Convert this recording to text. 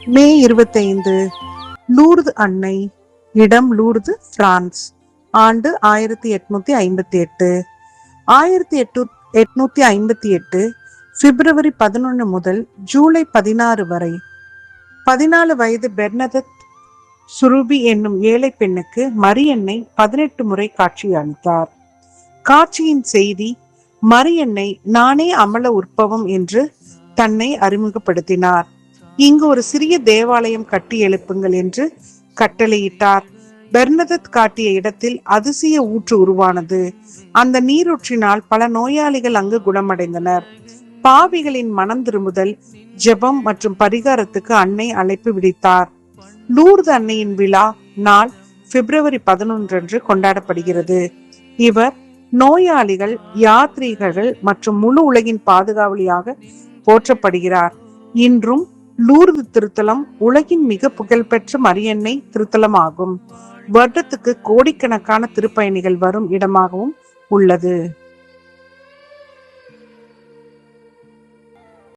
மே 25 Lourdes அன்னை. இடம் Lourdes, France. ஆண்டு 1858. 1858 பிப்ரவரி 11 முதல் ஜூலை 16 வரை 14 வயது பெர்னதத் சுருபி என்னும் ஏழை பெண்ணுக்கு மரியன்னை 18 முறை காட்சி அளித்தார். காட்சியின் செய்தி: மரியன்னை நானே அமல உற்பவம் என்று தன்னை அறிமுகப்படுத்தினார். இங்கு ஒரு சிறிய தேவாலயம் கட்டி எழுப்புங்கள் என்று கட்டளையிட்டார். பெர்னதத் காட்டிய இடத்தில் அதிசய ஊற்று உருவானது. அந்த நீரூற்றினால் பல நோயாளிகள் அங்கு குணமடைந்தனர். பாவிகளின் மனம் திரும்புதல், ஜெபம் மற்றும் பரிகாரத்துக்கு அன்னை அழைப்பு விடுத்தார். லூர்து அன்னையின் விழா நாள் பிப்ரவரி 11 அன்று கொண்டாடப்படுகிறது. இவர் நோயாளிகள், யாத்ரீகர்கள் மற்றும் முழு உலகின் பாதுகாவலியாக போற்றப்படுகிறார். இன்றும் லூர்து திருத்தலம் உலகின் மிக புகழ்பெற்ற மரியன்னை திருத்தலம் ஆகும். வருடத்துக்கு கோடிக்கணக்கான திருப்பயணிகள் வரும் இடமாகவும் உள்ளது.